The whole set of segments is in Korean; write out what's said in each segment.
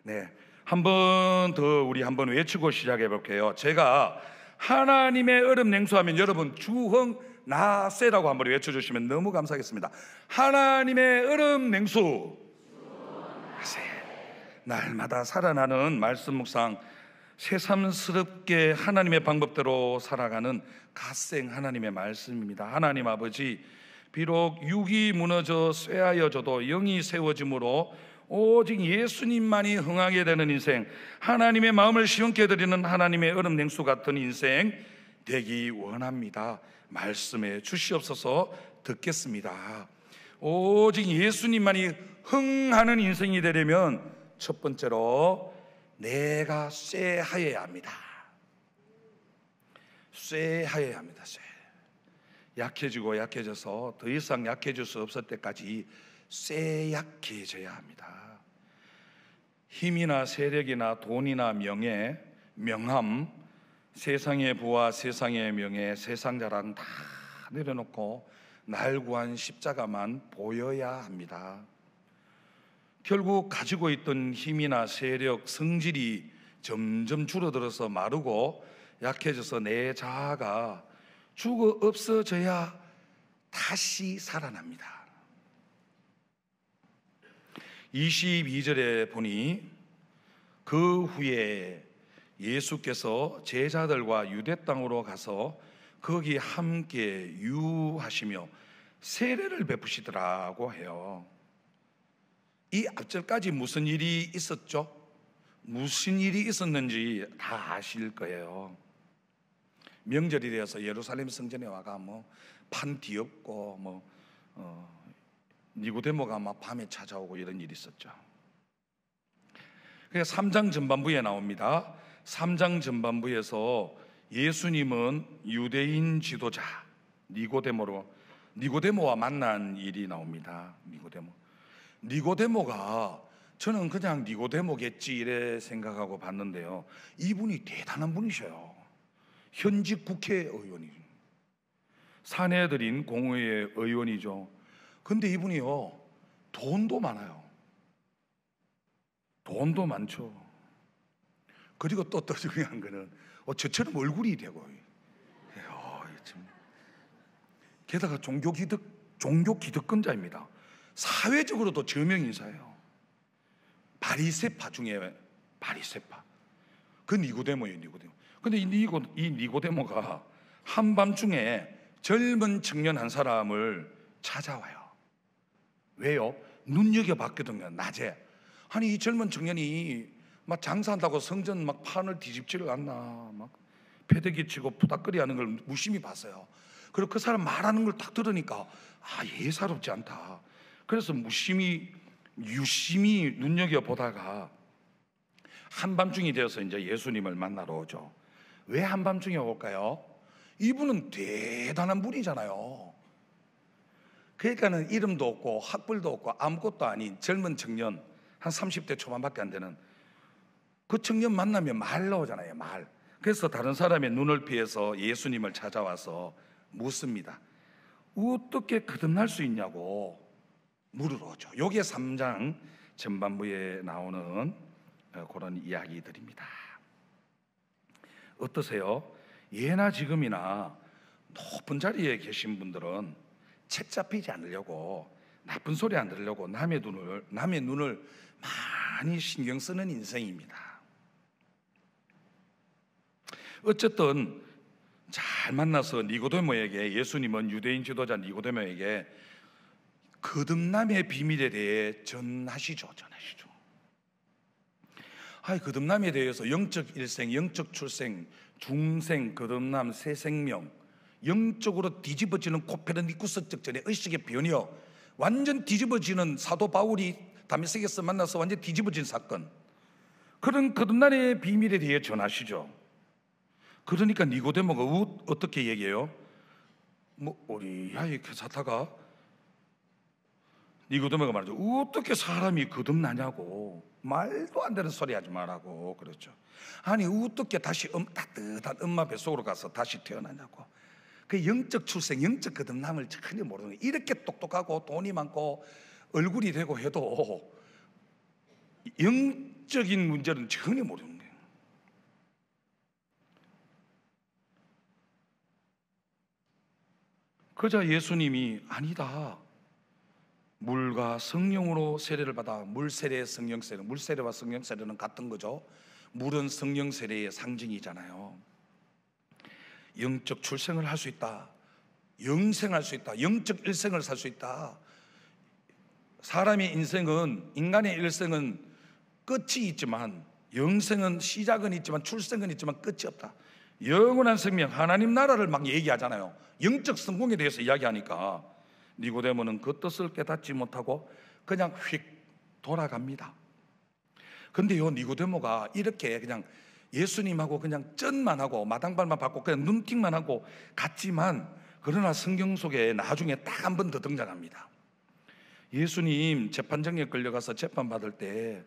네, 한 번 더 우리 한번 외치고 시작해 볼게요. 제가 하나님의 얼음 냉수하면 여러분 주흥나세라고 한번 외쳐주시면 너무 감사하겠습니다. 하나님의 얼음 냉수 나세. 날마다 살아나는 말씀 묵상, 새삼스럽게 하나님의 방법대로 살아가는 갓생 하나님의 말씀입니다. 하나님 아버지, 비록 육이 무너져 쇠하여져도 영이 세워짐으로 오직 예수님만이 흥하게 되는 인생, 하나님의 마음을 시원케 해드리는 하나님의 얼음 냉수 같은 인생 되기 원합니다. 말씀해 주시옵소서. 듣겠습니다. 오직 예수님만이 흥하는 인생이 되려면 첫 번째로 내가 쇠하여야 합니다. 쇠하여야 합니다. 약해지고 약해져서 더 이상 약해질 수 없을 때까지 쇠약해져야 합니다. 힘이나 세력이나 돈이나 명예, 명함, 세상의 부와 세상의 명예, 세상 자랑 다 내려놓고 날 구한 십자가만 보여야 합니다. 결국 가지고 있던 힘이나 세력, 성질이 점점 줄어들어서 마르고 약해져서 내 자아가 죽어 없어져야 다시 살아납니다. 22절에 보니 그 후에 예수께서 제자들과 유대 땅으로 가서 거기 함께 유하시며 세례를 베푸시더라고 해요. 이 앞절까지 무슨 일이 있었죠? 무슨 일이 있었는지 다 아실 거예요. 명절이 되어서 예루살렘 성전에 와가 판 뒤엎고 니고데모가 밤에 찾아오고 이런 일이 있었죠. 그래서 3장 전반부에 나옵니다. 3장 전반부에서 예수님은 유대인 지도자 니고데모와 만난 일이 나옵니다. 니고데모가 저는 그냥 니고데모겠지 이래 생각하고 봤는데요, 이분이 대단한 분이셔요. 현직 국회의원이죠. 사내들인 공의회 의원이죠. 근데 이분이요, 돈도 많아요. 돈도 많죠. 그리고 또 중요한 거는 저처럼 얼굴이 되고, 게다가 종교 기득권자입니다. 사회적으로도 저명 인사예요. 바리새파 중에 바리새파. 그 니고데모예요, 니고데모. 근데 이 니고데모가 한밤중에 젊은 청년 한 사람을 찾아와요. 왜요? 눈여겨봤거든요, 낮에. 아니, 이 젊은 청년이 막 장사한다고 성전 막 판을 뒤집지를 않나, 막 패대기 치고 부닥거리 하는 걸 무심히 봤어요. 그리고 그 사람 말하는 걸 딱 들으니까 예사롭지 않다. 그래서 유심히 눈여겨보다가 한밤중이 되어서 이제 예수님을 만나러 오죠. 왜 한밤중에 올까요? 이분은 대단한 분이잖아요. 그러니까는 이름도 없고 학벌도 없고 아무것도 아닌 젊은 청년, 한 30대 초반밖에 안 되는 그 청년 만나면 말 나오잖아요, 말. 그래서 다른 사람의 눈을 피해서 예수님을 찾아와서 묻습니다. 어떻게 거듭날 수 있냐고 물으러 오죠. 요게 3장 전반부에 나오는 그런 이야기들입니다. 어떠세요? 예나 지금이나 높은 자리에 계신 분들은 책 잡히지 않으려고, 나쁜 소리 안 들으려고 남의 눈을 많이 신경 쓰는 인생입니다. 어쨌든 잘 만나서 니고데모에게, 예수님은 유대인 지도자 니고데모에게 거듭남의 비밀에 대해 전하시죠. 거듭남에 대해서 영적 일생, 영적 출생, 중생, 거듭남, 새 생명, 영적으로 뒤집어지는 코페르니쿠스적 전에 의식의 변이요, 완전 뒤집어지는 사도 바울이 다메섹에서 만나서 완전 뒤집어진 사건, 그런 거듭남의 비밀에 대해 전하시죠. 그러니까 니고데모가 어떻게 얘기해요? 우리 사타가 니고데모가 말하죠. 어떻게 사람이 거듭나냐고, 말도 안 되는 소리 하지 말라고 그랬죠. 아니, 어떻게 다시 따뜻한 엄마 뱃속으로 가서 다시 태어나냐고. 그 영적 출생, 영적 거듭남을 전혀 모르는 거예요. 이렇게 똑똑하고 돈이 많고 얼굴이 되고 해도 영적인 문제는 전혀 모르는 거예요. 그러자 예수님이 아니다, 물과 성령으로 세례를 받아. 물세례, 성령세례, 물세례와 성령세례는 같은 거죠. 물은 성령 세례의 상징이잖아요. 영적 출생을 할 수 있다, 영생할 수 있다, 영적 일생을 살 수 있다. 사람의 인생은, 인간의 일생은 끝이 있지만, 영생은 시작은 있지만 출생은 있지만 끝이 없다. 영원한 생명, 하나님 나라를 막 얘기하잖아요. 영적 성공에 대해서 이야기하니까 니고데모는 그 뜻을 깨닫지 못하고 그냥 휙 돌아갑니다. 근데요, 니고데모가 이렇게 그냥 예수님하고 그냥 쩐만 하고 마당발만 받고 그냥 눈팅만 하고 갔지만, 그러나 성경 속에 나중에 딱 한 번 더 등장합니다. 예수님 재판정에 끌려가서 재판받을 때,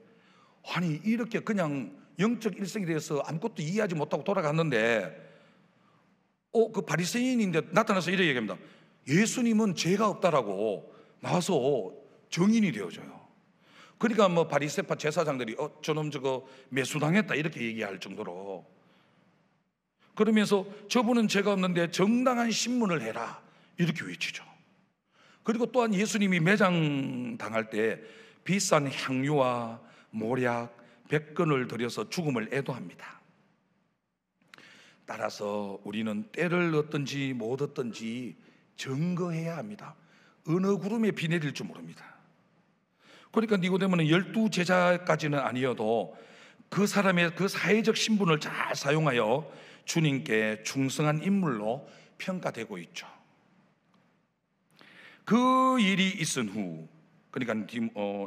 아니 이렇게 그냥 영적 일생에 대해서 아무것도 이해하지 못하고 돌아갔는데, 그 바리새인인데 나타나서 이렇게 얘기합니다. 예수님은 죄가 없다라고 나와서 정인이 되어져요. 그러니까 뭐 바리새파 제사장들이 저놈 저거 매수당했다 이렇게 얘기할 정도로, 그러면서 저분은 죄가 없는데 정당한 신문을 해라 이렇게 외치죠. 그리고 또한 예수님이 매장 당할 때 비싼 향유와 모략 100건을 들여서 죽음을 애도합니다. 따라서 우리는 때를 얻든지 못 얻든지 증거해야 합니다. 어느 구름에 비 내릴 줄 모릅니다. 그러니까 니고데모는 12제자까지는 아니어도 그 사람의 그 사회적 신분을 잘 사용하여 주님께 충성한 인물로 평가되고 있죠. 그 일이 있은 후, 그러니까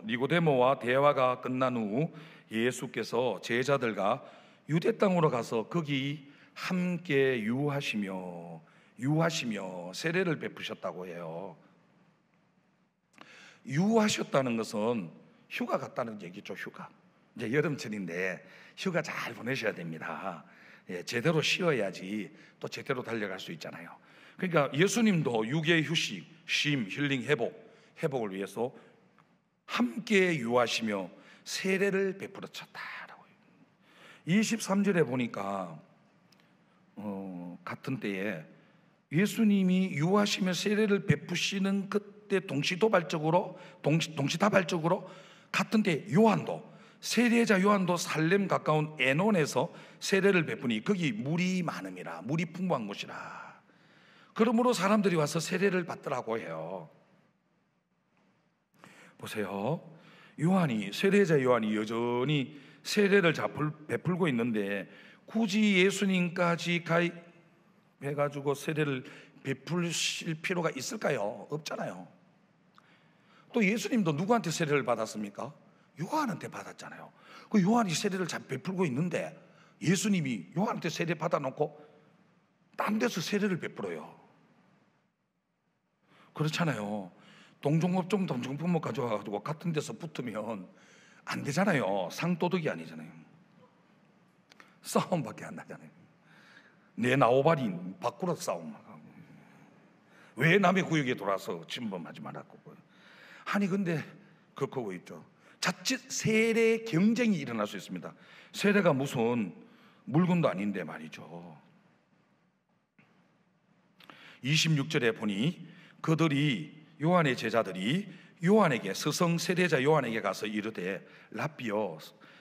니고데모와 대화가 끝난 후 예수께서 제자들과 유대 땅으로 가서 거기 함께 유하시며 세례를 베푸셨다고 해요. 유하셨다는 것은 휴가 갔다는 얘기죠. 휴가. 이제 여름철인데 휴가 잘 보내셔야 됩니다. 제대로 쉬어야지 또 제대로 달려갈 수 있잖아요. 그러니까 예수님도 육의 휴식, 쉼, 힐링, 회복을 위해서 함께 유하시며 세례를 베풀으셨다라고. 23절에 보니까 같은 때에 예수님이 유하시며 세례를 베푸시는 그때 동시다발적으로 같은 때 요한도, 세례자 요한도 살렘 가까운 에논에서 세례를 베푸니 거기 물이 많음이라, 물이 풍부한 곳이라. 그러므로 사람들이 와서 세례를 받더라고 해요. 보세요, 세례자 요한이 여전히 세례를 베풀고 있는데 굳이 예수님까지 가입해가지고 세례를 베풀실 필요가 있을까요? 없잖아요. 또 예수님도 누구한테 세례를 받았습니까? 요한한테 받았잖아요. 그 요한이 세례를 잘 베풀고 있는데 예수님이 요한한테 세례 받아놓고 딴 데서 세례를 베풀어요. 그렇잖아요. 동종업종 동종품목 가져와가지고 같은 데서 붙으면 안 되잖아요. 상도덕이 아니잖아요. 싸움밖에 안 나잖아요. 내 나오바리 밖으로 싸움. 왜 남의 구역에 돌아서 침범하지 말았고. 아니 근데 그렇고 있죠. 자칫 세례 경쟁이 일어날 수 있습니다. 세례가 무슨 물건도 아닌데 말이죠. 26절에 보니 요한의 제자들이 요한에게, 스성 세례자 요한에게 가서 이르되 랍비여,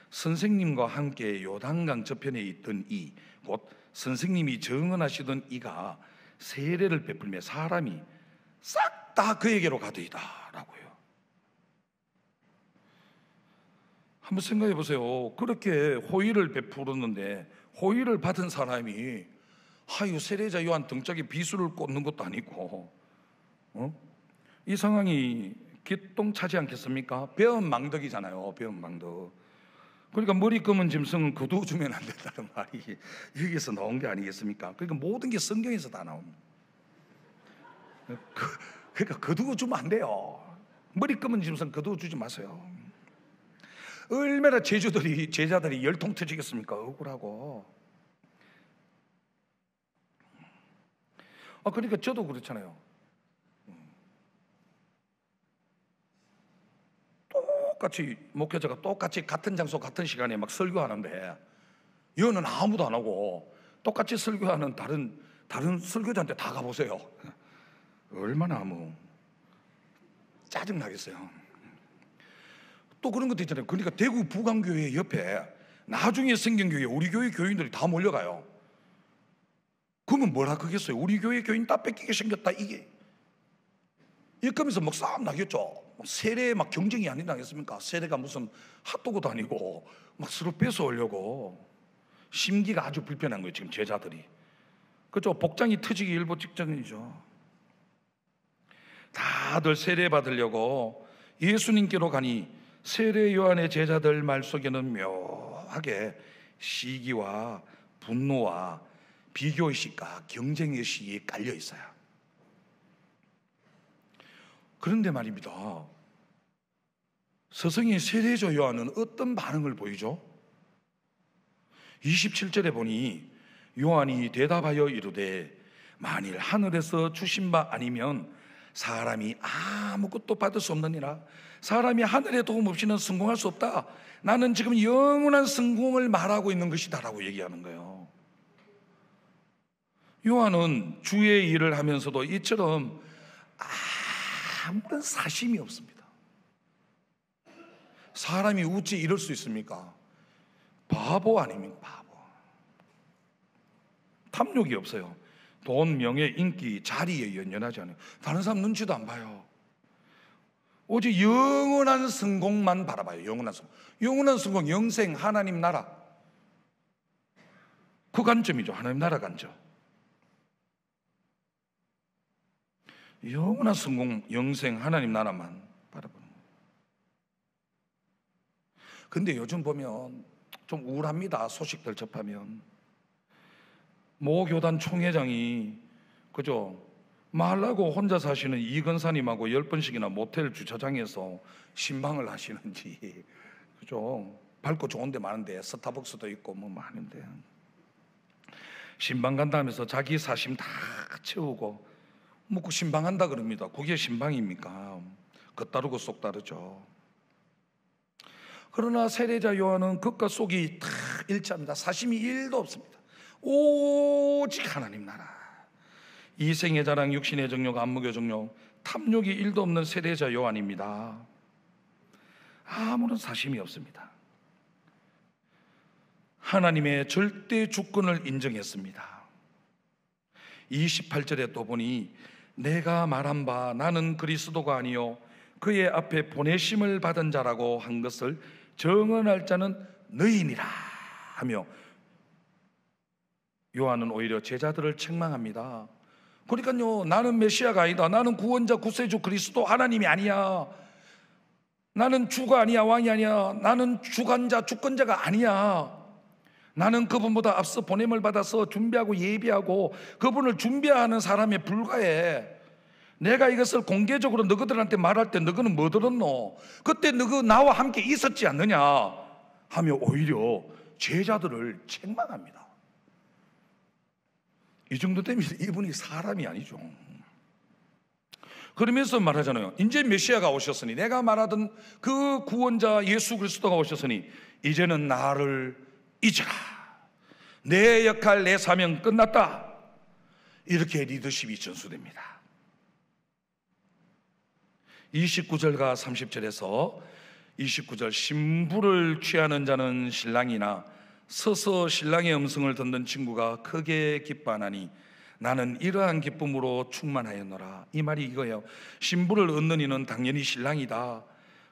선생님과 함께 요단강 저편에 있던 곧 선생님이 정언하시던 이가 세례를 베풀며 사람이 싹 다 그에게로 가더이다 라고요. 한번 생각해 보세요. 그렇게 호의를 베풀었는데 호의를 받은 사람이 세례자 요한 등짝에 비수를 꽂는 것도 아니고 이 상황이 기똥차지 않겠습니까? 배은망덕이잖아요. 배은망덕. 그러니까 머리 검은 짐승은 거두어주면 안 된다는 말이 여기서 나온 게 아니겠습니까? 그러니까 모든 게 성경에서 다 나옵니다. 그러니까 거두어주면 안 돼요. 머리 검은 짐승 거두어주지 마세요. 얼마나 제자들이 열통 터지겠습니까? 억울하고. 그러니까 저도 그렇잖아요. 똑같이 목회자가 똑같이 같은 장소 같은 시간에 막 설교하는데 여는 아무도 안 하고 똑같이 설교하는 다른 설교자한테 다 가보세요. 얼마나 짜증 나겠어요. 또 그런 것도 있잖아요. 그러니까 대구 부강교회 옆에 나중에 생긴 교회 우리 교회 교인들이 다 몰려가요. 그러면 뭐라 그러겠어요? 우리 교회 교인 다 뺏기게 생겼다 이게 이러면서 막 싸움 나겠죠. 세례 막 경쟁이 아니지 않겠습니까? 세례가 무슨 핫도그도 아니고 막 서로 뺏어오려고 심기가 아주 불편한 거예요. 지금 제자들이 그죠? 복장이 터지기 일보 직전이죠. 다들 세례 받으려고 예수님께로 가니 세례 요한의 제자들 말 속에는 묘하게 시기와 분노와 비교의식과 경쟁의식이 깔려 있어요. 그런데 말입니다, 스승인 세례자 요한은 어떤 반응을 보이죠? 27절에 보니 요한이 대답하여 이르되 만일 하늘에서 주신 바 아니면 사람이 아무것도 받을 수 없느니라. 사람이 하늘의 도움 없이는 성공할 수 없다. 나는 지금 영원한 성공을 말하고 있는 것이다 라고 얘기하는 거예요. 요한은 주의 일을 하면서도 이처럼 아무런 사심이 없습니다. 사람이 어찌 이럴 수 있습니까? 바보 아닙니까? 바보. 탐욕이 없어요. 돈, 명예, 인기, 자리에 연연하지 않아요. 다른 사람 눈치도 안 봐요. 오직 영원한 성공만 바라봐요. 영원한 성공. 영원한 성공, 영생, 하나님 나라. 그 관점이죠. 하나님 나라 관점. 영원한 성공, 영생, 하나님 나라만 바라보는 거예요. 근데 요즘 보면 좀 우울합니다. 소식들 접하면 모 교단 총회장이 그죠? 말라고 혼자 사시는 이건사님하고 10번씩이나 모텔 주차장에서 신방을 하시는지 그죠? 밝고 좋은 데 많은데 스타벅스도 있고 뭐 많은데 신방 간다면서 자기 사심 다 채우고 뭐 신방한다 그럽니다. 그게 신방입니까? 겉다르고 속 다르죠. 그러나 세례자 요한은 겉과 속이 다 일치합니다. 사심이 1도 없습니다. 오직 하나님 나라. 이생의 자랑, 육신의 정욕, 안목의 정욕, 탐욕이 1도 없는 세례자 요한입니다. 아무런 사심이 없습니다. 하나님의 절대 주권을 인정했습니다. 28절에 또 보니 내가 말한 바 나는 그리스도가 아니요 그의 앞에 보내심을 받은 자라고 한 것을 정언할 자는 너희니라 하며 요한은 오히려 제자들을 책망합니다. 그러니까요, 나는 메시아가 아니다. 나는 구원자, 구세주 그리스도 하나님이 아니야. 나는 주가 아니야, 왕이 아니야. 나는 주관자, 주권자가 아니야. 나는 그분보다 앞서 보냄을 받아서 준비하고 예비하고 그분을 준비하는 사람에 불과해. 내가 이것을 공개적으로 너희들한테 말할 때 너희는 뭐 들었노? 그때 너희 나와 함께 있었지 않느냐? 하며 오히려 제자들을 책망합니다. 이 정도 되면 이분이 사람이 아니죠. 그러면서 말하잖아요. 이제 메시아가 오셨으니, 내가 말하던 그 구원자 예수 그리스도가 오셨으니 이제는 나를 잊어라. 내 역할, 내 사명 끝났다. 이렇게 리더십이 전수됩니다. 29절과 30절에서 29절 신부를 취하는 자는 신랑이나 서서 신랑의 음성을 듣는 친구가 크게 기뻐하나니 나는 이러한 기쁨으로 충만하였노라. 이 말이 이거예요. 신부를 얻는 이는 당연히 신랑이다.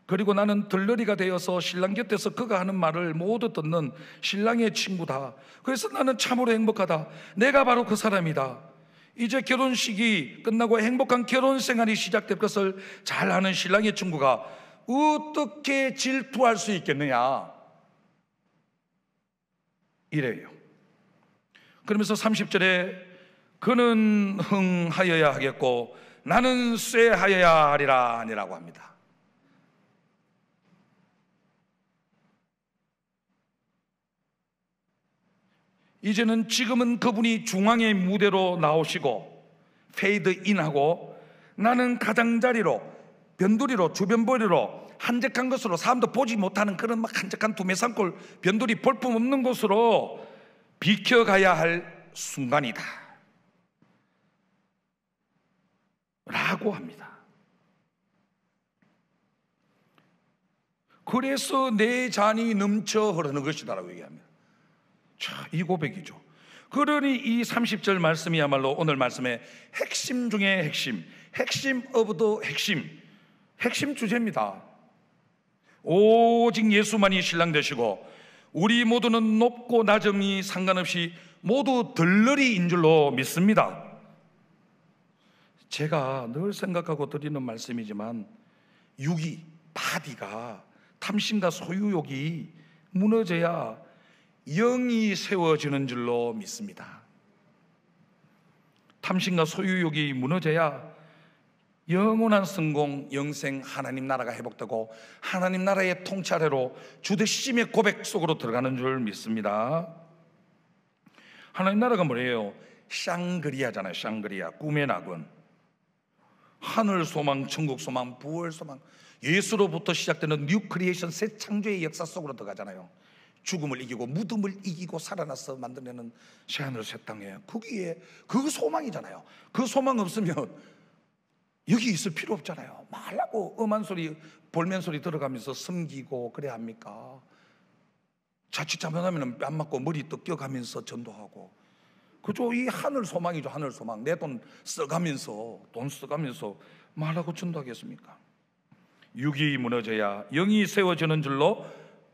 그리고 나는 들러리가 되어서 신랑 곁에서 그가 하는 말을 모두 듣는 신랑의 친구다. 그래서 나는 참으로 행복하다. 내가 바로 그 사람이다. 이제 결혼식이 끝나고 행복한 결혼 생활이 시작될 것을 잘 아는 신랑의 친구가 어떻게 질투할 수 있겠느냐, 이래요. 그러면서 30절에 그는 흥하여야 하겠고 나는 쇠하여야 하리라 아니라고 합니다. 이제는 지금은 그분이 중앙의 무대로 나오시고 페이드 인하고 나는 가장자리로 변두리로, 주변벌이로, 한적한 것으로, 사람도 보지 못하는 그런 막 한적한 두메산골 변두리, 볼품 없는 곳으로 비켜가야 할 순간이다 라고 합니다. 그래서 내 잔이 넘쳐 흐르는 것이다라고 얘기합니다. 자, 이 고백이죠. 그러니 이 30절 말씀이야말로 오늘 말씀의 핵심 중에 핵심 오브 더 핵심 주제입니다. 오직 예수만이 신랑 되시고 우리 모두는 높고 낮음이 상관없이 모두 들러리인 줄로 믿습니다. 제가 늘 생각하고 드리는 말씀이지만 육이, 바디가, 탐심과 소유욕이 무너져야 영이 세워지는 줄로 믿습니다. 탐심과 소유욕이 무너져야 영원한 성공, 영생, 하나님 나라가 회복되고 하나님 나라의 통치 아래로 주되심의 고백 속으로 들어가는 줄 믿습니다. 하나님 나라가 뭐예요? 샹그리아잖아요. 샹그리아, 꿈의 낙원. 하늘 소망, 천국 소망, 부활 소망, 예수로부터 시작되는 뉴 크리에이션, 새 창조의 역사 속으로 들어가잖아요. 죽음을 이기고 무덤을 이기고 살아나서 만들어내는 새하늘 새 땅에, 거기에 그 소망이잖아요. 그 소망 없으면 여기 있을 필요 없잖아요. 말라고 엄한 소리, 볼멘 소리 들어가면서 섬기고 그래야 합니까? 자칫 잘못하면 뺨 맞고 머리 뜯겨가면서 전도하고, 그죠? 이 하늘 소망이죠. 하늘 소망. 내 돈 써가면서 말하고 전도하겠습니까? 육이 무너져야 영이 세워지는 줄로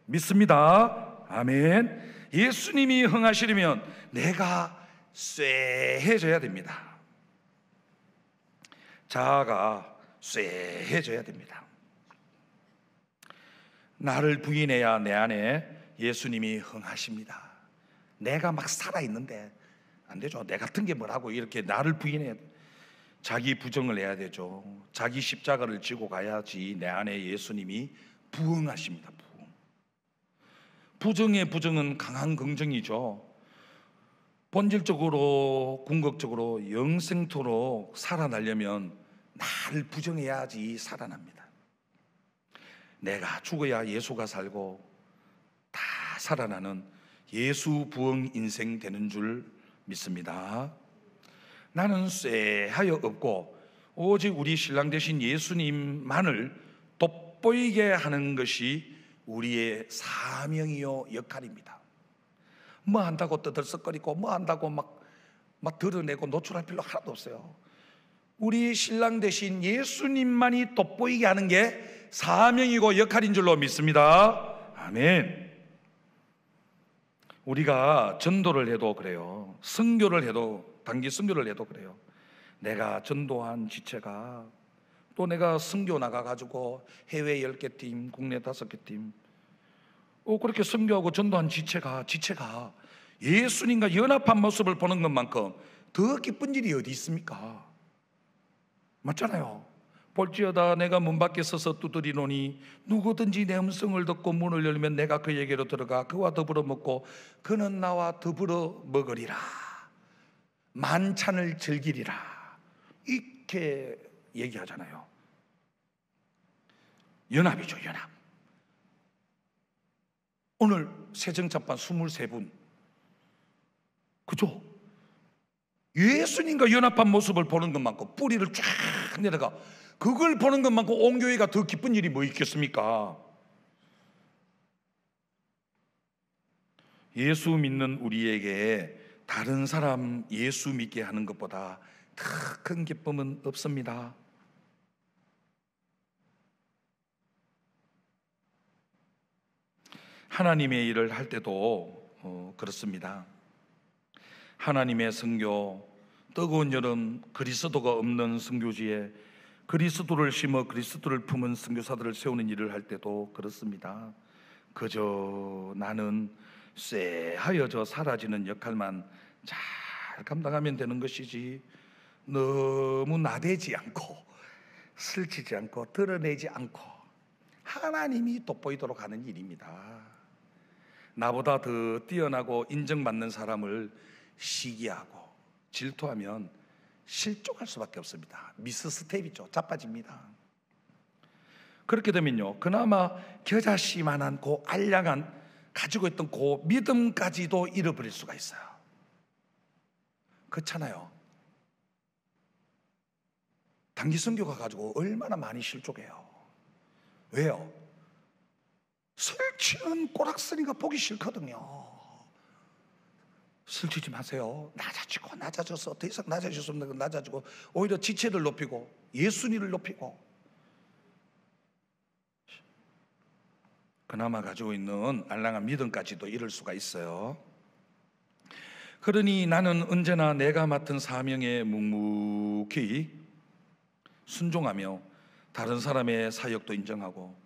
믿습니다. 아멘. 예수님이 흥하시려면 내가 쇠해져야 됩니다. 자아가 쇠해져야 됩니다. 나를 부인해야 내 안에 예수님이 흥하십니다. 내가 막 살아있는데 안 되죠. 내 같은 게 뭐라고 이렇게 나를 부인해야 돼. 자기 부정을 해야 되죠. 자기 십자가를 지고 가야지 내 안에 예수님이 부흥하십니다. 부정의 부정은 강한 긍정이죠. 본질적으로, 궁극적으로 영생토록 살아나려면 나를 부정해야지 살아납니다. 내가 죽어야 예수가 살고 다 살아나는 예수 부흥 인생 되는 줄 믿습니다. 나는 쇠하여 없고 오직 우리 신랑 되신 예수님만을 돋보이게 하는 것이 우리의 사명이요 역할입니다. 뭐 한다고 떠들썩거리고 뭐 한다고 막 드러내고 노출할 필요 하나도 없어요. 우리 신랑 되신 예수님만이 돋보이게 하는 게 사명이고 역할인 줄로 믿습니다. 아멘. 우리가 전도를 해도 그래요. 선교를 해도, 단기 선교를 해도 그래요. 내가 전도한 지체가, 또 내가 선교 나가가지고 해외 10개 팀, 국내 5개 팀, 그렇게 선교하고 전도한 지체가 예수님과 연합한 모습을 보는 것만큼 더 기쁜 일이 어디 있습니까? 맞잖아요. 볼지어다 내가 문 밖에 서서 두드리노니 누구든지 내 음성을 듣고 문을 열면 내가 그에게로 들어가 그와 더불어 먹고 그는 나와 더불어 먹으리라, 만찬을 즐기리라, 이렇게 얘기하잖아요. 연합이죠, 연합. 오늘 새정찬반 23분, 그죠? 예수님과 연합한 모습을 보는 것만큼, 뿌리를 쫙 내려가 그걸 보는 것만큼 온 교회가 더 기쁜 일이 뭐 있겠습니까? 예수 믿는 우리에게 다른 사람 예수 믿게 하는 것보다 더 큰 기쁨은 없습니다. 하나님의 일을 할 때도 그렇습니다. 하나님의 선교, 뜨거운 여름, 그리스도가 없는 선교지에 그리스도를 심어 그리스도를 품은 선교사들을 세우는 일을 할 때도 그렇습니다. 그저 나는 쇠하여져 사라지는 역할만 잘 감당하면 되는 것이지, 너무 나대지 않고 슬치지 않고 드러내지 않고 하나님이 돋보이도록 하는 일입니다. 나보다 더 뛰어나고 인정받는 사람을 시기하고 질투하면 실족할 수밖에 없습니다. 미스 스텝이죠. 자빠집니다. 그렇게 되면요, 그나마 겨자씨만한 그 알량한 가지고 있던 그 믿음까지도 잃어버릴 수가 있어요. 그렇잖아요. 단기 선교가 가지고 얼마나 많이 실족해요. 왜요? 설치는 꼬락서니가 보기 싫거든요. 설치지 마세요. 낮아져서 더 이상 낮아질 수 없는 건 낮아지고, 오히려 지체를 높이고 예수님을 높이고, 그나마 가지고 있는 알량한 믿음까지도 잃을 수가 있어요. 그러니 나는 언제나 내가 맡은 사명에 묵묵히 순종하며 다른 사람의 사역도 인정하고,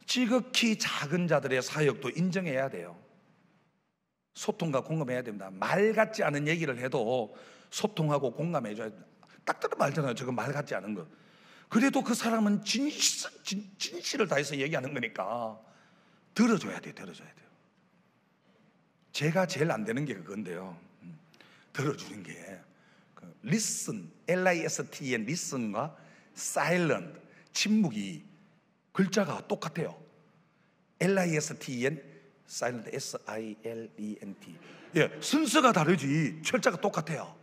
지극히 작은 자들의 사역도 인정해야 돼요. 소통과 공감해야 됩니다. 말 같지 않은 얘기를 해도 소통하고 공감해줘야 됩니다. 딱 들어 말잖아요. 저거 말 같지 않은 거. 그래도 그 사람은 진실을 다해서 얘기하는 거니까 들어줘야 돼요. 들어줘야 돼요. 제가 제일 안 되는 게 그건데요, 들어주는 게 listen, L-I-S-T-N, listen과 silent, 침묵이 글자가 똑같아요. L-I-S-T-N, silent, S-I-L-E-N-T. 예, 순서가 다르지 철자가 똑같아요.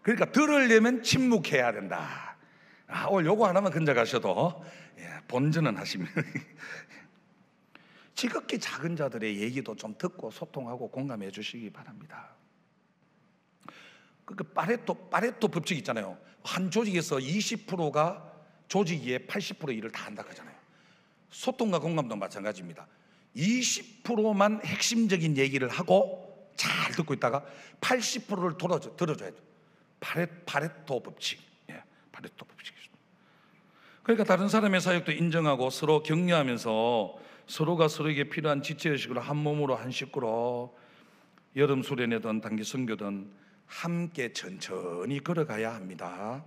그러니까 들으려면 침묵해야 된다. 오늘 요거 하나만 건져가셔도 본전은 하시면 지극히 작은 자들의 얘기도 좀 듣고 소통하고 공감해 주시기 바랍니다. 그 파레토 법칙 있잖아요. 한 조직에서 20%가 조직의 80% 일을 다 한다 하잖아요. 소통과 공감도 마찬가지입니다. 20%만 핵심적인 얘기를 하고 잘 듣고 있다가 80%를 들어줘야 돼요. 파레토 법칙. 파레토 법칙이죠. 그러니까 다른 사람의 사역도 인정하고 서로 격려하면서 서로가 서로에게 필요한 지체의식으로 한 몸으로 한 식구로 여름 수련회든 단기 선교든 함께 천천히 걸어가야 합니다.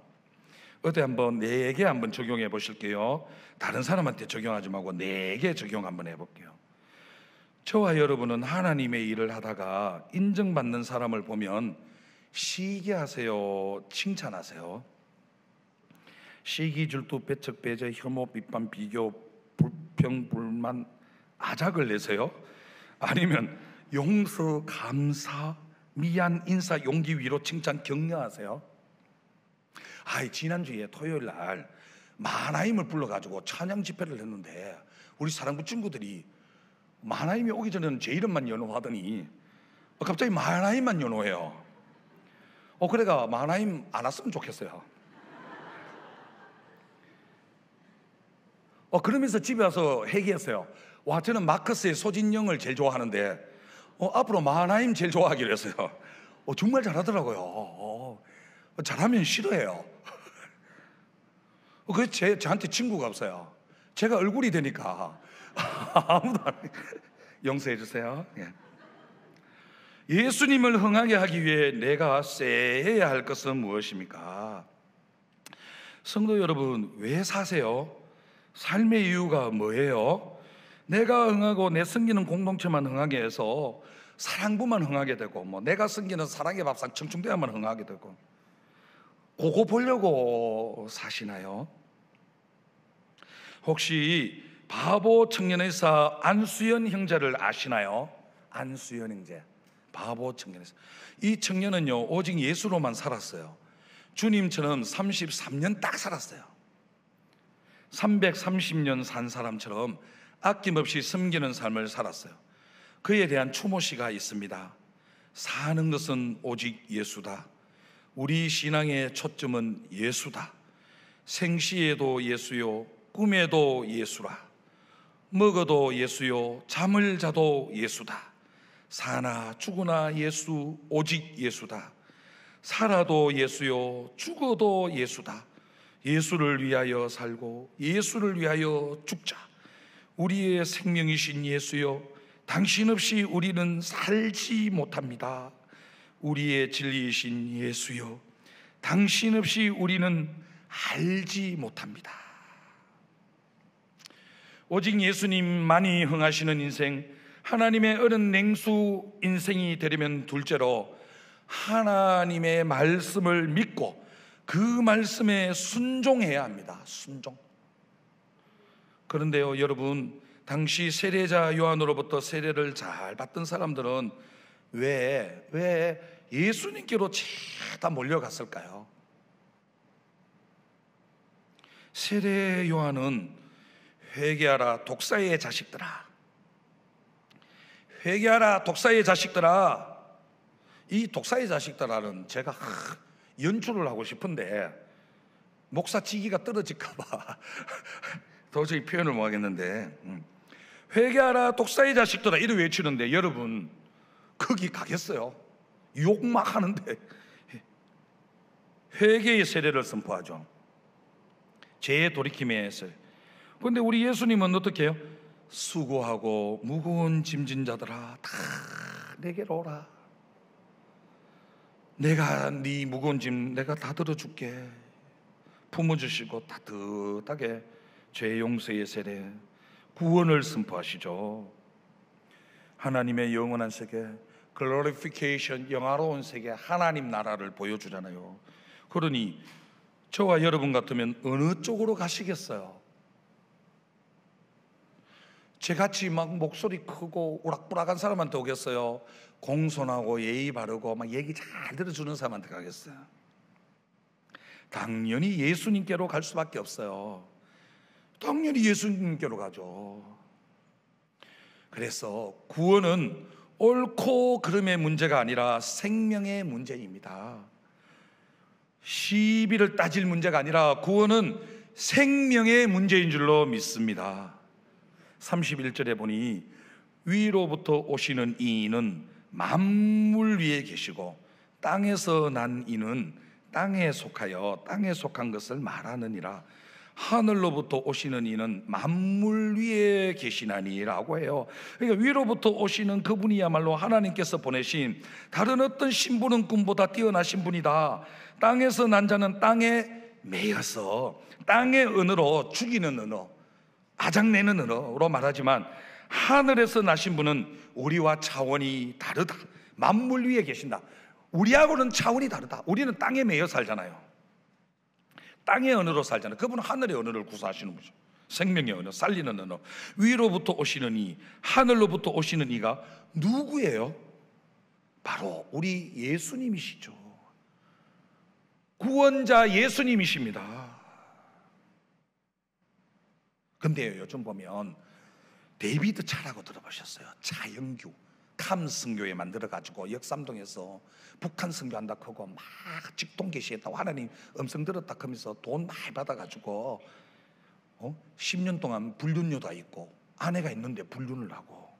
어디 한번 4개 한번 적용해 보실게요. 다른 사람한테 적용하지 말고 4개 적용 한번 해볼게요. 저와 여러분은 하나님의 일을 하다가 인정받는 사람을 보면 시기하세요, 칭찬하세요? 시기, 질투, 배척, 배제, 혐오, 비판, 비교, 불평, 불만, 아작을 내세요? 아니면 용서, 감사, 미안, 인사, 용기, 위로, 칭찬, 격려하세요? 지난주에 토요일 날 마하나임을 불러가지고 찬양 집회를 했는데 우리 사랑부 친구들이 마하나임이 오기 전에는 제 이름만 연호하더니 갑자기 마하나임만 연호해요. 그래가 마하나임 안 왔으면 좋겠어요. 그러면서 집에 와서 회개했어요. 와, 저는 마커스의 소진영을 제일 좋아하는데 앞으로 마하나임 제일 좋아하기로 했어요. 정말 잘하더라고요. 잘하면 싫어해요. 그래서 저한테 친구가 없어요. 제가 얼굴이 되니까 아무도 안 용서해 주세요. 예수님을 흥하게 하기 위해 내가 쎄해야 할 것은 무엇입니까? 성도 여러분, 왜 사세요? 삶의 이유가 뭐예요? 내가 흥하고 내 섬기는 공동체만 흥하게 해서 사랑부만 흥하게 되고, 내가 섬기는 사랑의 밥상 청중대학만 흥하게 되고, 그거 보려고 사시나요? 혹시 바보 청년의사 안수연 형제를 아시나요? 안수연 형제, 바보 청년의사. 이 청년은요, 오직 예수로만 살았어요. 주님처럼 33년 딱 살았어요. 330년 산 사람처럼 아낌없이 섬기는 삶을 살았어요. 그에 대한 추모시가 있습니다. 사는 것은 오직 예수다. 우리 신앙의 초점은 예수다. 생시에도 예수요, 꿈에도 예수라. 먹어도 예수요, 잠을 자도 예수다. 사나 죽으나 예수, 오직 예수다. 살아도 예수요, 죽어도 예수다. 예수를 위하여 살고 예수를 위하여 죽자. 우리의 생명이신 예수요, 당신 없이 우리는 살지 못합니다. 우리의 진리이신 예수요, 당신 없이 우리는 알지 못합니다. 오직 예수님만이 흥하시는 인생, 하나님의 어른 냉수 인생이 되려면 둘째로 하나님의 말씀을 믿고 그 말씀에 순종해야 합니다. 순종. 그런데요 여러분, 당시 세례자 요한으로부터 세례를 잘 받던 사람들은 왜 예수님께로 다 몰려갔을까요? 세례 요한은 회개하라 독사의 자식들아, 회개하라 독사의 자식들아. 이 독사의 자식들아는 제가 연출을 하고 싶은데 목사 직위가 떨어질까봐 도저히 표현을 못 하겠는데, 회개하라 독사의 자식들아 이렇게 외치는데 여러분 거기 가겠어요? 욕 막 하는데 회개의 세례를 선포하죠. 죄의 돌이킴의 세례. 그런데 우리 예수님은 어떻게 해요? 수고하고 무거운 짐진 자들아 다 내게로 오라. 내가 네 무거운 짐 내가 다 들어줄게. 품어주시고 따뜻하게 죄 용서의 세례, 구원을 선포하시죠. 하나님의 영원한 세계, 글로리피케이션, 영화로운 세계, 하나님 나라를 보여주잖아요. 그러니 저와 여러분 같으면 어느 쪽으로 가시겠어요? 저같이 막 목소리 크고 우락부락한 사람한테 오겠어요? 공손하고 예의 바르고 막 얘기 잘 들어주는 사람한테 가겠어요? 당연히 예수님께로 갈 수밖에 없어요. 당연히 예수님께로 가죠. 그래서 구원은 옳고 그름의 문제가 아니라 생명의 문제입니다. 시비를 따질 문제가 아니라 구원은 생명의 문제인 줄로 믿습니다. 31절에 보니 위로부터 오시는 이는 만물 위에 계시고 땅에서 난 이는 땅에 속하여 땅에 속한 것을 말하느니라. 하늘로부터 오시는 이는 만물 위에 계시나니라고 해요. 그러니까 위로부터 오시는 그분이야말로 하나님께서 보내신 다른 어떤 신부는 꿈보다 뛰어나신 분이다. 땅에서 난 자는 땅에 매여서 땅의 언어로, 죽이는 언어, 아작내는 언어로 말하지만 하늘에서 나신 분은 우리와 차원이 다르다. 만물 위에 계신다. 우리하고는 차원이 다르다. 우리는 땅에 매여 살잖아요. 땅의 언어로 살잖아요. 그분은 하늘의 언어를 구사하시는 거죠. 생명의 언어, 살리는 언어. 위로부터 오시는 이, 하늘로부터 오시는 이가 누구예요? 바로 우리 예수님이시죠. 구원자 예수님이십니다. 근데요, 요즘 보면 데이비드 차라고 들어보셨어요? 차영규 캄성교회 만들어가지고 역삼동에서 북한 선교한다 하고 막 직동 계시했다고 하나님 음성 들었다 하면서 돈 많이 받아가지고 10년 동안 불륜녀도 있고 아내가 있는데 불륜을 하고,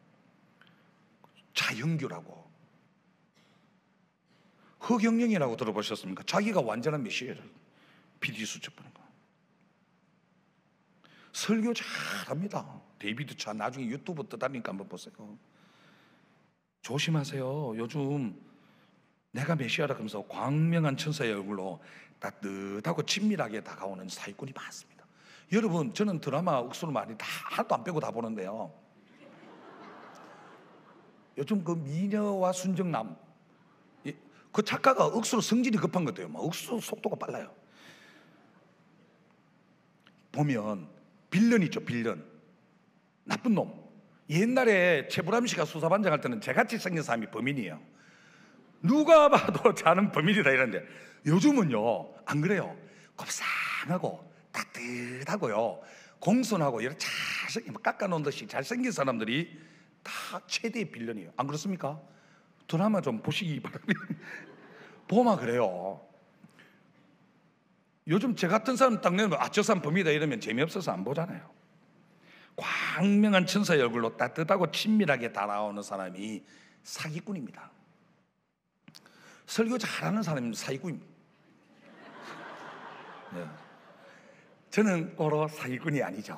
차영규라고. 허경영이라고 들어보셨습니까? 자기가 완전한 메시아를 PD 수첩 보는 거. 설교 잘합니다. 데이비드 차 나중에 유튜브 떠다니까 한번 보세요. 조심하세요. 요즘 내가 메시아라 하면서 광명한 천사의 얼굴로 따뜻하고 친밀하게 다가오는 사기꾼이 많습니다. 여러분, 저는 드라마 억수로 많이 다 하나도 안 빼고 다 보는데요, 요즘 그 미녀와 순정남, 그 작가가 억수로 성질이 급한 것 같아요. 막 억수로 속도가 빨라요. 보면 빌런 있죠, 빌런. 나쁜 놈. 옛날에 최불암 씨가 수사반장 할 때는 저같이 생긴 사람이 범인이에요. 누가 봐도 자는 범인이다 이러는데, 요즘은요 안 그래요. 곱상하고 따뜻하고요 공손하고 이렇게 잘생긴 깎아놓은 듯이 잘생긴 사람들이 다 최대의 빌런이에요. 안 그렇습니까? 드라마 좀 보시기 바랍니다. 보면 그래요. 요즘 저 같은 사람 딱 내면 저 사람 범이다 이러면 재미없어서 안 보잖아요. 광명한 천사의 얼굴로 따뜻하고 친밀하게 다가오는 사람이 사기꾼입니다. 설교 잘하는 사람이 사기꾼입니다. 네. 저는 고로 사기꾼이 아니죠.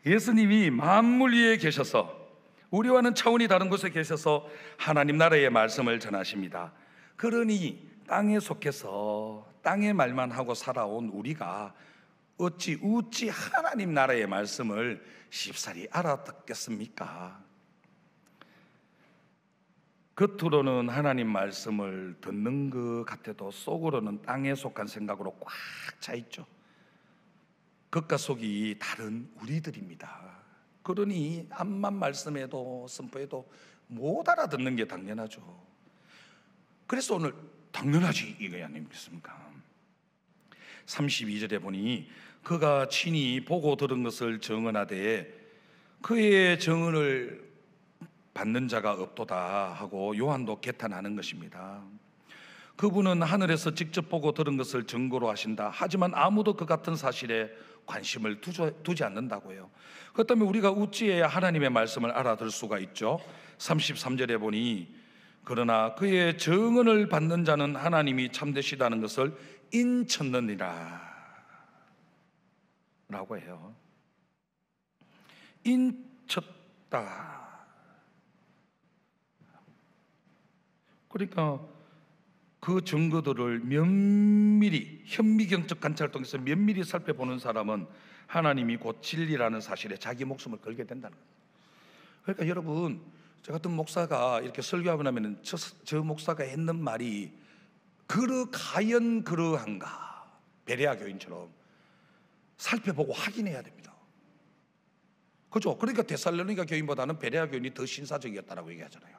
예수님이 만물 위에 계셔서, 우리와는 차원이 다른 곳에 계셔서 하나님 나라의 말씀을 전하십니다. 그러니 땅에 속해서 땅의 말만 하고 살아온 우리가 어찌 하나님 나라의 말씀을 쉽사리 알아듣겠습니까? 겉으로는 하나님 말씀을 듣는 것 같아도 속으로는 땅에 속한 생각으로 꽉 차 있죠. 겉과 속이 다른 우리들입니다. 그러니 암만 말씀해도 선포해도 못 알아듣는 게 당연하죠. 그래서 오늘 당연하지 이거 아니겠습니까? 32절에 보니 그가 친히 보고 들은 것을 증언하되 그의 증언을 받는 자가 없도다 하고 요한도 개탄하는 것입니다. 그분은 하늘에서 직접 보고 들은 것을 증거로 하신다. 하지만 아무도 그 같은 사실에 관심을 두지 않는다고요. 그렇기 때문에 우리가 어찌해야 하나님의 말씀을 알아들 수가 있죠? 33절에 보니 그러나 그의 증언을 받는 자는 하나님이 참되시다는 것을 인쳤느니라 라고 해요. 인쳤다. 그러니까 그 증거들을 면밀히 현미경적 관찰을 통해서 면밀히 살펴보는 사람은 하나님이 곧 진리라는 사실에 자기 목숨을 걸게 된다는 거예요. 그러니까 여러분, 저 같은 목사가 이렇게 설교하고 나면 저 목사가 했는 말이 과연 그러한가, 베레아 교인처럼 살펴보고 확인해야 됩니다. 그죠? 그러니까 데살로니가 교인보다는 베레아 교인이 더 신사적이었다라고 얘기하잖아요.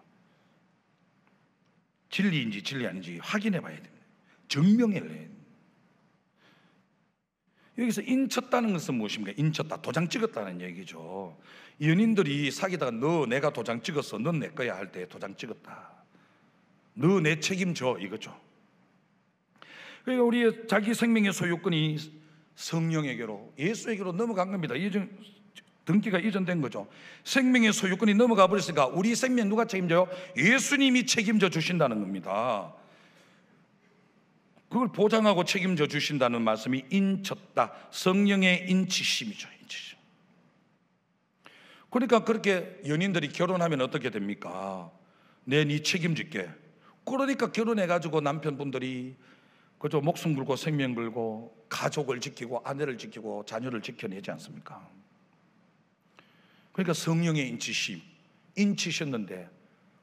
진리인지 진리 아닌지 확인해 봐야 됩니다. 증명해야 돼요. 여기서 인쳤다는 것은 무엇입니까? 인쳤다, 도장 찍었다는 얘기죠. 연인들이 사귀다가 너 내가 도장 찍었어, 넌 내 거야 할 때 도장 찍었다, 너 내 책임져 이거죠. 그러니까 우리의 자기 생명의 소유권이 성령에게로, 예수에게로 넘어간 겁니다. 등기가 이전된 거죠. 생명의 소유권이 넘어가 버렸으니까 우리 생명 누가 책임져요? 예수님이 책임져 주신다는 겁니다. 그걸 보장하고 책임져 주신다는 말씀이 인쳤다, 성령의 인치심이죠. 인치심. 그러니까 그렇게 연인들이 결혼하면 어떻게 됩니까? 네 책임질게. 그러니까 결혼해가지고 남편분들이 그저 목숨 걸고 생명 걸고 가족을 지키고 아내를 지키고 자녀를 지켜내지 않습니까? 그러니까 성령의 인치심, 인치셨는데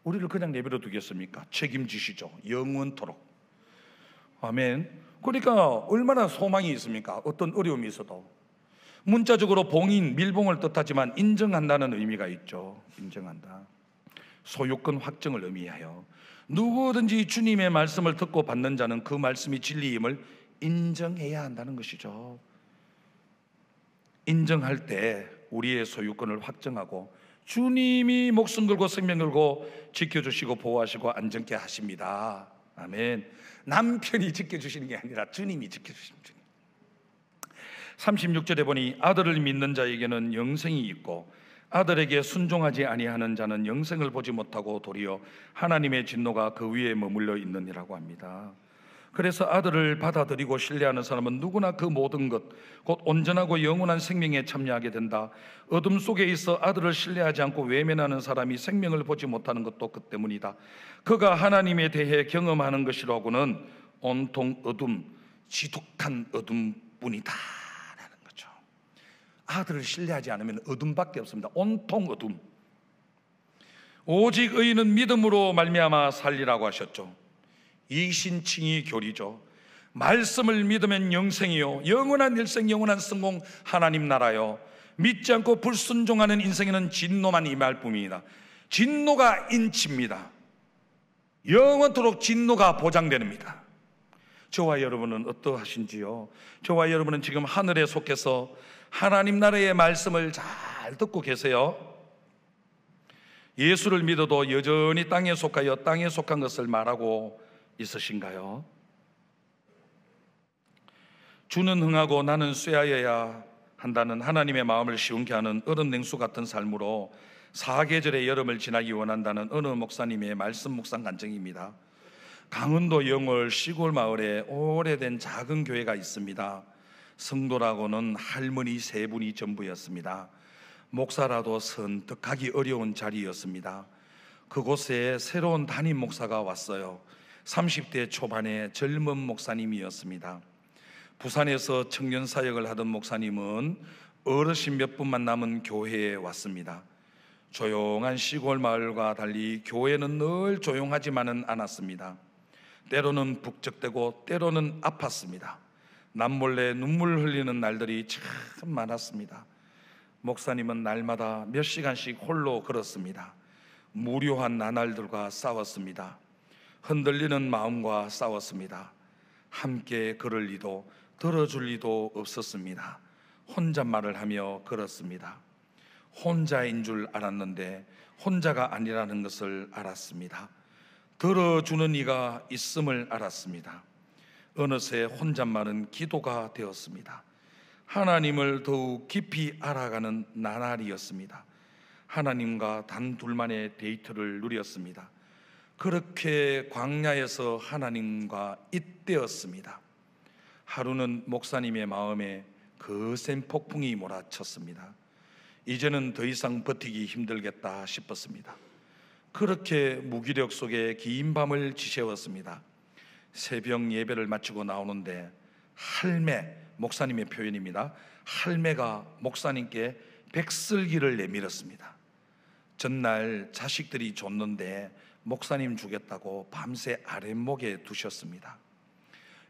우리를 그냥 내버려 두겠습니까? 책임지시죠, 영원토록. 아멘. 그러니까 얼마나 소망이 있습니까? 어떤 어려움이 있어도 문자적으로 봉인, 밀봉을 뜻하지만 인정한다는 의미가 있죠. 인정한다. 소유권 확정을 의미하여 누구든지 주님의 말씀을 듣고 받는 자는 그 말씀이 진리임을 인정해야 한다는 것이죠. 인정할 때 우리의 소유권을 확정하고 주님이 목숨 걸고 생명 걸고 지켜주시고 보호하시고 안전케 하십니다. 아멘. 남편이 지켜주시는 게 아니라 주님이 지켜주십니다. 36절에 보니 아들을 믿는 자에게는 영생이 있고 아들에게 순종하지 아니하는 자는 영생을 보지 못하고 도리어 하나님의 진노가 그 위에 머물러 있느니라고 합니다. 그래서 아들을 받아들이고 신뢰하는 사람은 누구나 그 모든 것, 곧 온전하고 영원한 생명에 참여하게 된다. 어둠 속에 있어 아들을 신뢰하지 않고 외면하는 사람이 생명을 보지 못하는 것도 그 때문이다. 그가 하나님에 대해 경험하는 것이라고는 온통 어둠, 지독한 어둠뿐이다 라는 거죠. 아들을 신뢰하지 않으면 어둠밖에 없습니다. 온통 어둠. 오직 의인은 믿음으로 말미암아 살리라고 하셨죠. 이신칭이 교리죠. 말씀을 믿으면 영생이요, 영원한 일생, 영원한 성공, 하나님 나라요. 믿지 않고 불순종하는 인생에는 진노만 임할 뿐입니다. 진노가 인치입니다. 영원토록 진노가 보장됩니다. 저와 여러분은 어떠하신지요? 저와 여러분은 지금 하늘에 속해서 하나님 나라의 말씀을 잘 듣고 계세요? 예수를 믿어도 여전히 땅에 속하여 땅에 속한 것을 말하고 있으신가요? 주는 흥하고 나는 쇠하여야 한다는 하나님의 마음을 시원케 하는 얼음 냉수 같은 삶으로 사계절의 여름을 지나기 원한다는 어느 목사님의 말씀 묵상 간증입니다. 강원도 영월 시골 마을에 오래된 작은 교회가 있습니다. 성도라고는 할머니 3분이 전부였습니다. 목사라도 선택하기 어려운 자리였습니다. 그곳에 새로운 담임 목사가 왔어요. 30대 초반의 젊은 목사님이었습니다. 부산에서 청년 사역을 하던 목사님은 어르신 몇 분만 남은 교회에 왔습니다. 조용한 시골 마을과 달리 교회는 늘 조용하지만은 않았습니다. 때로는 북적대고 때로는 아팠습니다. 남몰래 눈물 흘리는 날들이 참 많았습니다. 목사님은 날마다 몇 시간씩 홀로 걸었습니다. 무료한 나날들과 싸웠습니다. 흔들리는 마음과 싸웠습니다. 함께 걸을 리도 들어줄 리도 없었습니다. 혼잣말을 하며 걸었습니다. 혼자인 줄 알았는데 혼자가 아니라는 것을 알았습니다. 들어주는 이가 있음을 알았습니다. 어느새 혼잣말은 기도가 되었습니다. 하나님을 더욱 깊이 알아가는 나날이었습니다. 하나님과 단 둘만의 데이트를 누렸습니다. 그렇게 광야에서 하나님과 잇대었습니다. 하루는 목사님의 마음에 거센 폭풍이 몰아쳤습니다. 이제는 더 이상 버티기 힘들겠다 싶었습니다. 그렇게 무기력 속에 긴 밤을 지새웠습니다. 새벽 예배를 마치고 나오는데 할매, 목사님의 표현입니다. 할매가 목사님께 백설기를 내밀었습니다. 전날 자식들이 줬는데 목사님 주겠다고 밤새 아랫목에 두셨습니다.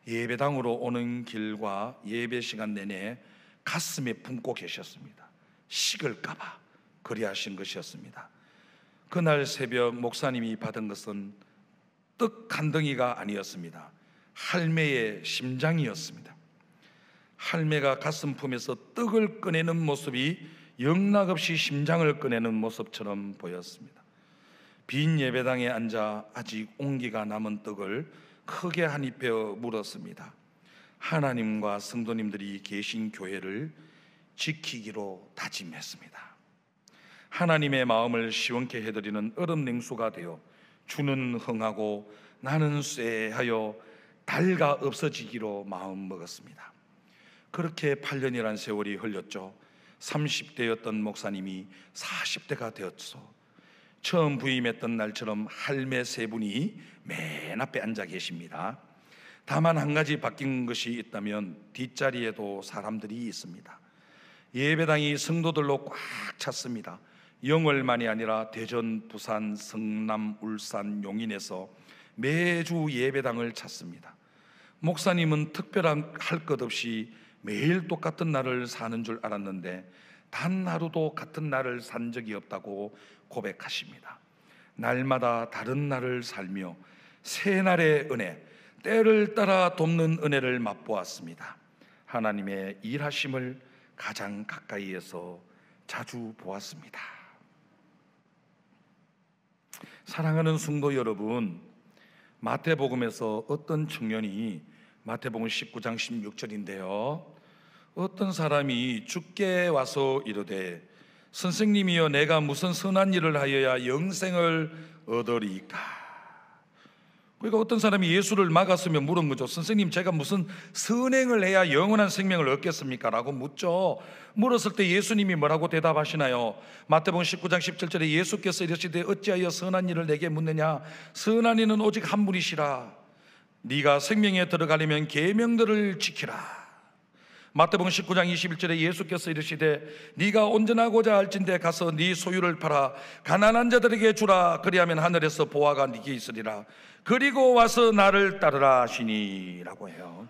예배당으로 오는 길과 예배 시간 내내 가슴에 품고 계셨습니다. 식을까봐 그리하신 것이었습니다. 그날 새벽 목사님이 받은 것은 떡 한 덩이가 아니었습니다. 할매의 심장이었습니다. 할매가 가슴품에서 떡을 꺼내는 모습이 영락없이 심장을 꺼내는 모습처럼 보였습니다. 빈 예배당에 앉아 아직 온기가 남은 떡을 크게 한 입 베어 물었습니다. 하나님과 성도님들이 계신 교회를 지키기로 다짐했습니다. 하나님의 마음을 시원케 해드리는 얼음 냉수가 되어 주는 흥하고 나는 쇠하여 달가 없어지기로 마음 먹었습니다. 그렇게 8년이란 세월이 흘렸죠. 30대였던 목사님이 40대가 되었어. 처음 부임했던 날처럼 할매 세 분이 맨 앞에 앉아 계십니다. 다만 한 가지 바뀐 것이 있다면 뒷자리에도 사람들이 있습니다. 예배당이 성도들로 꽉 찼습니다. 영월만이 아니라 대전, 부산, 성남, 울산, 용인에서 매주 예배당을 찾습니다. 목사님은 특별한 할 것 없이 매일 똑같은 날을 사는 줄 알았는데 단 하루도 같은 날을 산 적이 없다고 고백하십니다. 날마다 다른 날을 살며 새 날의 은혜, 때를 따라 돕는 은혜를 맛보았습니다. 하나님의 일하심을 가장 가까이에서 자주 보았습니다. 사랑하는 성도 여러분, 마태복음에서 어떤 청년이, 마태복음 19장 16절인데요, 어떤 사람이 주께 와서 이르되 선생님이여 내가 무슨 선한 일을 하여야 영생을 얻으리까? 그러니까 어떤 사람이 예수를 막았으며 물은 거죠. 선생님, 제가 무슨 선행을 해야 영원한 생명을 얻겠습니까? 라고 묻죠. 물었을 때 예수님이 뭐라고 대답하시나요? 마태복음 19장 17절에 예수께서 이르시되 어찌하여 선한 일을 내게 묻느냐? 선한 이는 오직 한 분이시라. 네가 생명에 들어가려면 계명들을 지키라. 마태복음 19장 21절에 예수께서 이르시되 네가 온전하고자 할진대 가서 네 소유를 팔아 가난한 자들에게 주라. 그리하면 하늘에서 보화가 네게 있으리라. 그리고 와서 나를 따르라 하시니 라고 해요.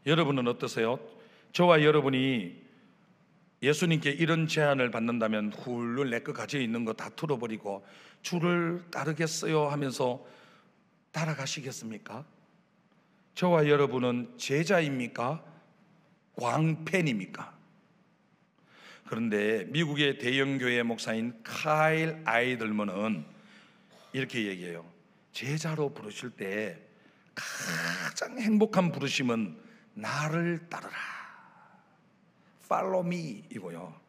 여러분은 어떠세요? 저와 여러분이 예수님께 이런 제안을 받는다면 훌훌 내 거 가지고 있는 거 다 털어버리고 주를 따르겠어요 하면서 따라가시겠습니까? 저와 여러분은 제자입니까? 광팬입니까? 그런데 미국의 대형교회 목사인 카일 아이들먼은 이렇게 얘기해요. 제자로 부르실 때 가장 행복한 부르심은 나를 따르라, Follow me 이고요.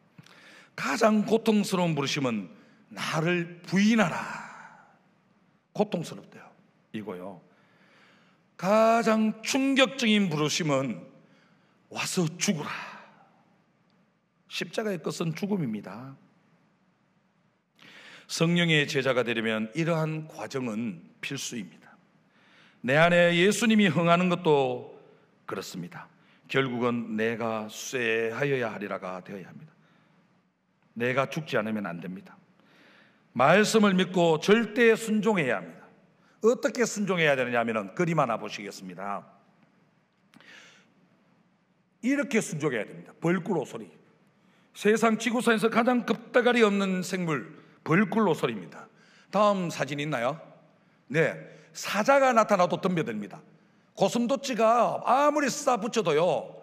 가장 고통스러운 부르심은 나를 부인하라, 고통스럽대요 이고요. 가장 충격적인 부르심은 와서 죽으라, 십자가의 끝은 죽음입니다. 성령의 제자가 되려면 이러한 과정은 필수입니다. 내 안에 예수님이 흥하는 것도 그렇습니다. 결국은 내가 쇠하여야 하리라가 되어야 합니다. 내가 죽지 않으면 안 됩니다. 말씀을 믿고 절대 순종해야 합니다. 어떻게 순종해야 되느냐 하면 그림 하나 보시겠습니다. 이렇게 순종해야 됩니다. 벌꿀오소리. 세상 지구상에서 가장 겁다가리 없는 생물 벌꿀오소리입니다. 다음 사진 있나요? 네, 사자가 나타나도 덤벼듭니다. 고슴도치가 아무리 싸 붙여도요,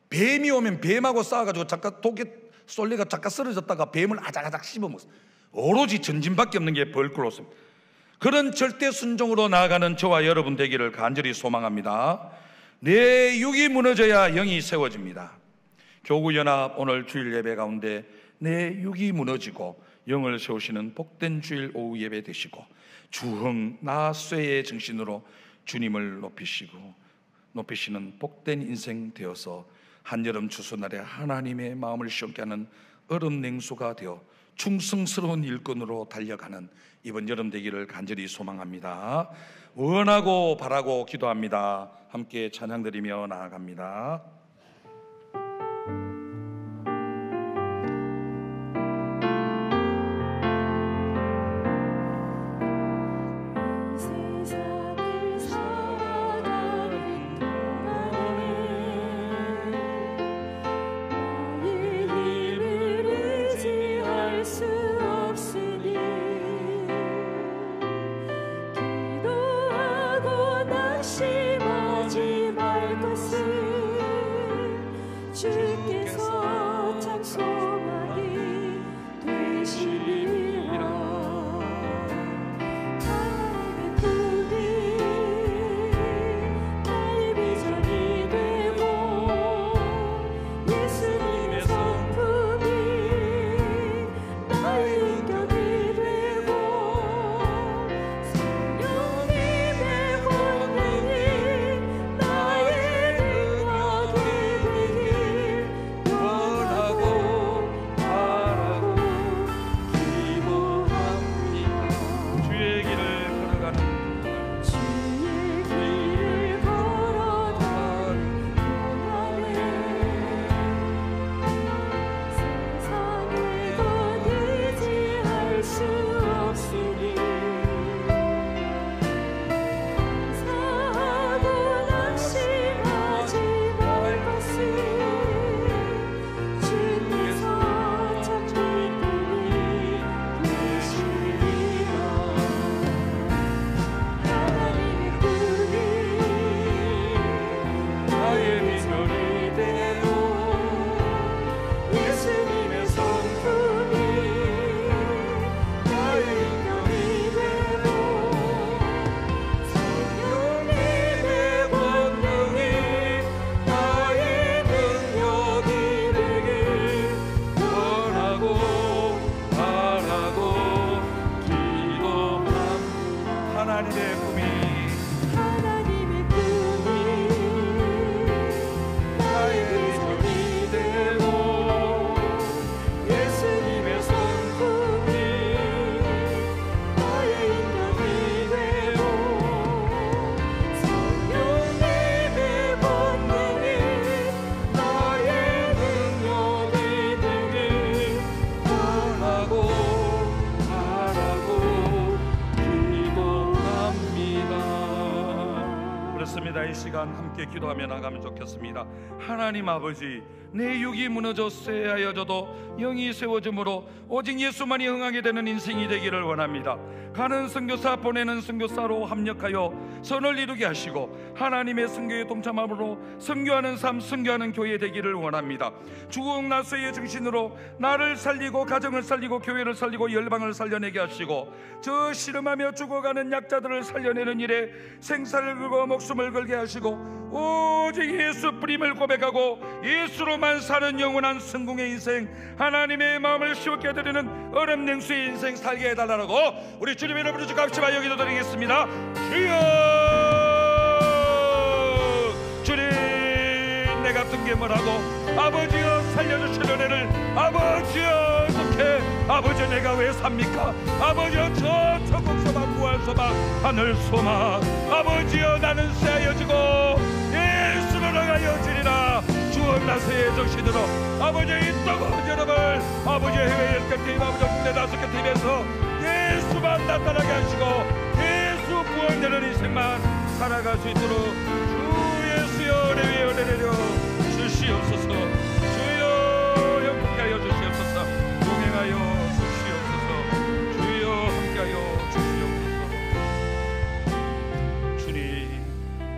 뱀이 오면 뱀하고 싸워가지고 잠깐 독에 쏠리가 잠깐 쓰러졌다가 뱀을 아작아작 씹어먹었어요. 오로지 전진밖에 없는 게 벌꿀오소리입니다. 그런 절대 순종으로 나아가는 저와 여러분 되기를 간절히 소망합니다. 내 육이 무너져야 영이 세워집니다. 교구연합 오늘 주일 예배 가운데 내 육이 무너지고 영을 세우시는 복된 주일 오후 예배 되시고 주흥 나쇠의 정신으로 주님을 높이시는 복된 인생 되어서 한여름 추수날에 하나님의 마음을 시원케 하는 얼음 냉수가 되어 충성스러운 일꾼으로 달려가는 이번 여름 되기를 간절히 소망합니다. 원하고 바라고 기도합니다. 함께 찬양드리며 나아갑니다. 이 시간 함께 기도하며 나가면 좋겠습니다. 하나님 아버지, 내 육이 무너져 쇠하여져도 영이 세워짐으로 오직 예수만이 흥하게 되는 인생이 되기를 원합니다. 가는 선교사 보내는 선교사로 합력하여 선을 이루게 하시고 하나님의 선교에 동참함으로 선교하는 삶, 선교하는 교회 되기를 원합니다. 주흥 나쇠의 정신으로 나를 살리고 가정을 살리고 교회를 살리고 열방을 살려내게 하시고 저 씨름하며 죽어가는 약자들을 살려내는 일에 생사를 걸고 목숨을 걸게 하시고 오직 예수 뿌림을 고백하고 예수로만 사는 영원한 성공의 인생, 하나님의 마음을 시원케 드리는 얼음 냉수의 인생 살게 해달라고 우리 주님의 이름으로 주갑시마 여기도 드리겠습니다. 주여, 주님, 내 같은 게 뭐라고 아버지여 살려주시는 애를 아버지여 어떻게 아버지 내가 왜 삽니까? 아버지여 저 천국소망 무한소망 하늘소망 아버지여 나는 쇠하여지고 예수로 나가여지리라. 주흥 나쇠의 정신으로 아버지의 이 뜨거운 여름을 아버지의 해외 10개 팀 아버지 국내 5개 팀에서 예수만 나타나게 하시고 예수 구원되는 인생만 살아갈 수 있도록 주 예수여 내려 주시 주시옵소서. 주여 함께하여 주시옵소서. 동행하여 주시옵소서. 주여 함께하여 주시옵소서.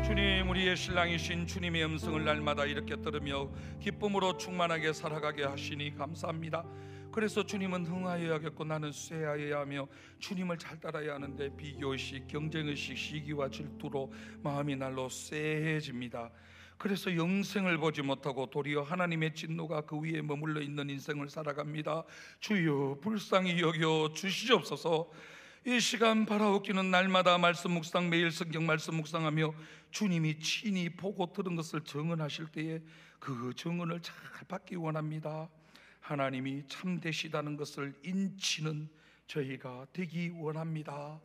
주님 우리의 신랑이신 주님의 음성을 날마다 이렇게 들으며 기쁨으로 충만하게 살아가게 하시니 감사합니다. 그래서 주님은 흥하여야겠고 나는 쇠하여야 하며 주님을 잘 따라야 하는데 비교의식, 경쟁의식, 시기와 질투로 마음이 날로 쇠해집니다. 그래서 영생을 보지 못하고 도리어 하나님의 진노가 그 위에 머물러 있는 인생을 살아갑니다. 주여 불쌍히 여겨 주시옵소서. 이 시간 바라옵기는 날마다 말씀 묵상, 매일 성경 말씀 묵상하며 주님이 친히 보고 들은 것을 정언하실 때에 그 정언을 잘 받기 원합니다. 하나님이 참되시다는 것을 인치는 저희가 되기 원합니다.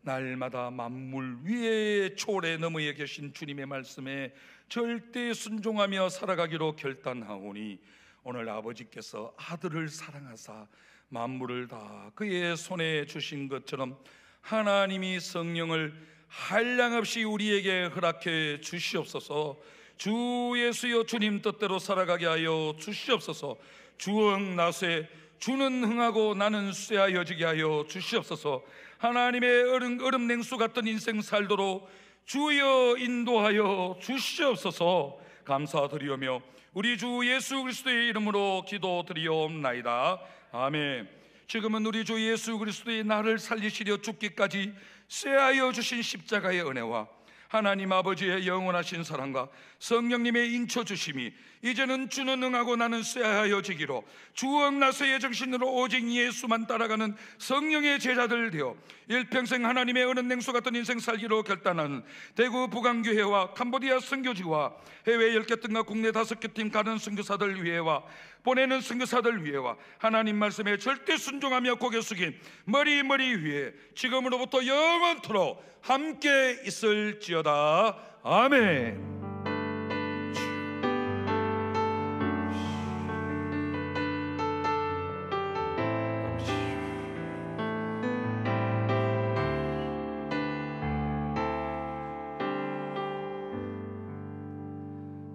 날마다 만물 위에 초래 너머에 계신 주님의 말씀에 절대 순종하며 살아가기로 결단하오니 오늘 아버지께서 아들을 사랑하사 만물을 다 그의 손에 주신 것처럼 하나님이 성령을 한량없이 우리에게 허락해 주시옵소서. 주 예수여 주님 뜻대로 살아가게 하여 주시옵소서. 주응나세 주는 흥하고 나는 쇠하여지게 하여 주시옵소서. 하나님의 얼음 냉수 같은 인생 살도록 주여 인도하여 주시옵소서. 감사드리오며 우리 주 예수 그리스도의 이름으로 기도드리옵나이다. 아멘. 지금은 우리 주 예수 그리스도의 나를 살리시려 죽기까지 쇠하여 주신 십자가의 은혜와 하나님 아버지의 영원하신 사랑과 성령님의 인쳐주심이 이제는 주는 응하고 나는 쇠하여지기로 주억나서의 정신으로 오직 예수만 따라가는 성령의 제자들 되어 일평생 하나님의 은은 냉수 같은 인생 살기로 결단하는 대구 북한교회와 캄보디아 선교지와 해외 10개 팀과 국내 5개 팀 가는 선교사들 위해와 보내는 선교사들 위해와 하나님 말씀에 절대 순종하며 고개 숙인 머리 위에 지금으로부터 영원토록 함께 있을지어다. 아멘.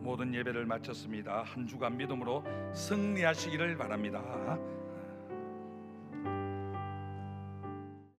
모든 예배를 마쳤습니다. 한 주간 믿음으로 승리하시기를 바랍니다.